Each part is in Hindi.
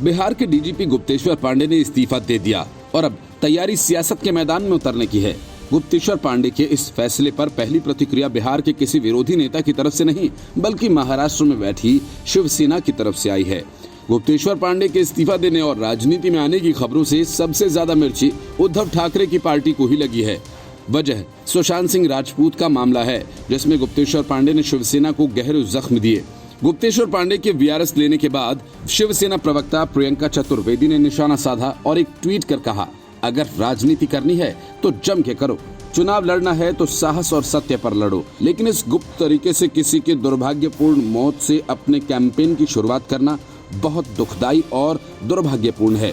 बिहार के डीजीपी गुप्तेश्वर पांडे ने इस्तीफा दे दिया और अब तैयारी सियासत के मैदान में उतरने की है। गुप्तेश्वर पांडे के इस फैसले पर पहली प्रतिक्रिया बिहार के किसी विरोधी नेता की तरफ से नहीं, बल्कि महाराष्ट्र में बैठी शिवसेना की तरफ से आई है। गुप्तेश्वर पांडे के इस्तीफा देने और राजनीति में आने की खबरों से सबसे ज्यादा मिर्ची उद्धव ठाकरे की पार्टी को ही लगी है। वजह सुशांत सिंह राजपूत का मामला है, जिसमें गुप्तेश्वर पांडे ने शिवसेना को गहरे जख्म दिए। गुप्तेश्वर पांडे के वीआरएस लेने के बाद शिवसेना प्रवक्ता प्रियंका चतुर्वेदी ने निशाना साधा और एक ट्वीट कर कहा, अगर राजनीति करनी है तो जम के करो, चुनाव लड़ना है तो साहस और सत्य पर लड़ो, लेकिन इस गुप्त तरीके से किसी के दुर्भाग्यपूर्ण मौत से अपने कैंपेन की शुरुआत करना बहुत दुखदाई और दुर्भाग्यपूर्ण है।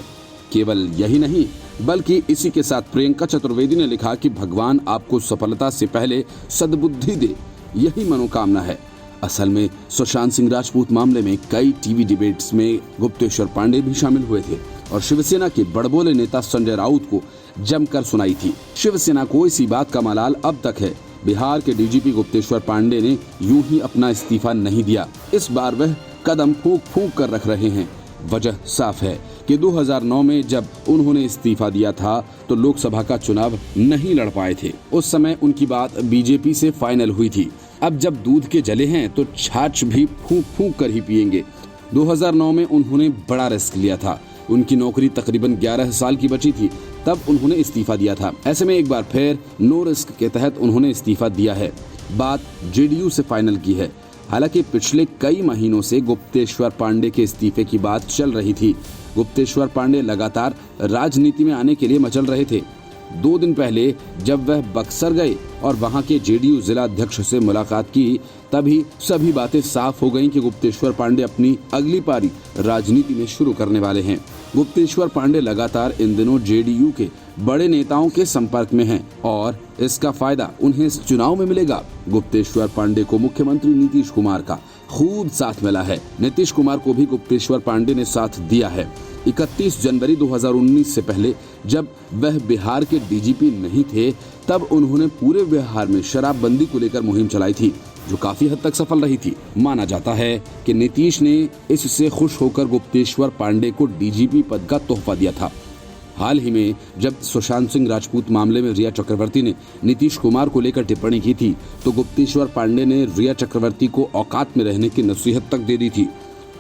केवल यही नहीं, बल्कि इसी के साथ प्रियंका चतुर्वेदी ने लिखा कि भगवान आपको सफलता से पहले सद्बुद्धि दे, यही मनोकामना है। असल में सुशांत सिंह राजपूत मामले में कई टीवी डिबेट्स में गुप्तेश्वर पांडे भी शामिल हुए थे और शिवसेना के बड़बोले नेता संजय राउत को जमकर सुनाई थी। शिवसेना को इसी बात का मलाल अब तक है। बिहार के डीजीपी गुप्तेश्वर पांडे ने यूं ही अपना इस्तीफा नहीं दिया, इस बार वह कदम फूंक फूंक कर रख रहे हैं। वजह साफ है कि 2009 में जब उन्होंने इस्तीफा दिया था तो लोकसभा का चुनाव नहीं लड़ पाए थे। उस समय उनकी बात बीजेपी से फाइनल हुई थी। अब जब दूध के जले हैं तो छाछ भी फूंक फूंक कर ही पिएंगे। 2009 में उन्होंने बड़ा रिस्क लिया था। उनकी नौकरी तकरीबन 11 साल की बची थी, तब उन्होंने इस्तीफा दिया था। ऐसे में एक बार फिर नो रिस्क के तहत उन्होंने इस्तीफा दिया है। बात जेडीयू से फाइनल की है। हालांकि पिछले कई महीनों से गुप्तेश्वर पांडे के इस्तीफे की बात चल रही थी। गुप्तेश्वर पांडे लगातार राजनीति में आने के लिए मचल रहे थे। 2 दिन पहले जब वह बक्सर गए और वहां के जेडीयू जिला अध्यक्ष से मुलाकात की, तभी सभी बातें साफ हो गईं कि गुप्तेश्वर पांडे अपनी अगली पारी राजनीति में शुरू करने वाले हैं। गुप्तेश्वर पांडे लगातार इन दिनों जेडीयू के बड़े नेताओं के संपर्क में हैं और इसका फायदा उन्हें इस चुनाव में मिलेगा। गुप्तेश्वर पांडे को मुख्यमंत्री नीतीश कुमार का खूब साथ मिला है। नीतीश कुमार को भी गुप्तेश्वर पांडे ने साथ दिया है। 31 जनवरी 2019 से पहले जब वह बिहार के डीजीपी नहीं थे, तब उन्होंने पूरे बिहार में शराबबंदी को लेकर मुहिम चलाई थी, जो काफी हद तक सफल रही थी। माना जाता है कि नीतीश ने इससे खुश होकर गुप्तेश्वर पांडे को डीजीपी पद का तोहफा दिया था। हाल ही में जब सुशांत सिंह राजपूत मामले में रिया चक्रवर्ती ने नीतीश कुमार को लेकर टिप्पणी की थी, तो गुप्तेश्वर पांडे ने रिया चक्रवर्ती को औकात में रहने की नसीहत तक दे दी थी।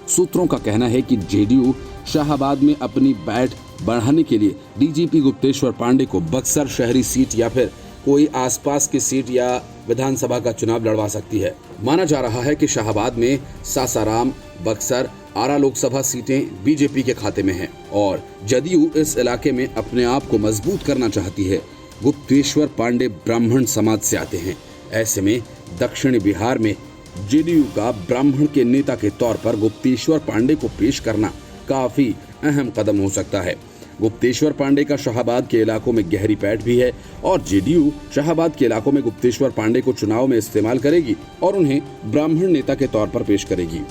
सूत्रों का कहना है कि जेडीयू शाहबाद में अपनी बैठ बढ़ाने के लिए डीजीपी गुप्तेश्वर पांडे को बक्सर शहरी सीट या फिर कोई आसपास की सीट या विधानसभा का चुनाव लड़वा सकती है। माना जा रहा है कि शाहबाद में सासाराम, बक्सर, आरा लोकसभा सीटें बीजेपी के खाते में हैं और जदयू इस इलाके में अपने आप को मजबूत करना चाहती है। गुप्तेश्वर पांडे ब्राह्मण समाज से आते हैं। ऐसे में दक्षिणी बिहार में जेडीयू का ब्राह्मण के नेता के तौर पर गुप्तेश्वर पांडे को पेश करना काफी अहम कदम हो सकता है। गुप्तेश्वर पांडे का शाहबाद के इलाकों में गहरी पैठ भी है और जेडीयू शाहबाद के इलाकों में गुप्तेश्वर पांडे को चुनाव में इस्तेमाल करेगी और उन्हें ब्राह्मण नेता के तौर पर पेश करेगी।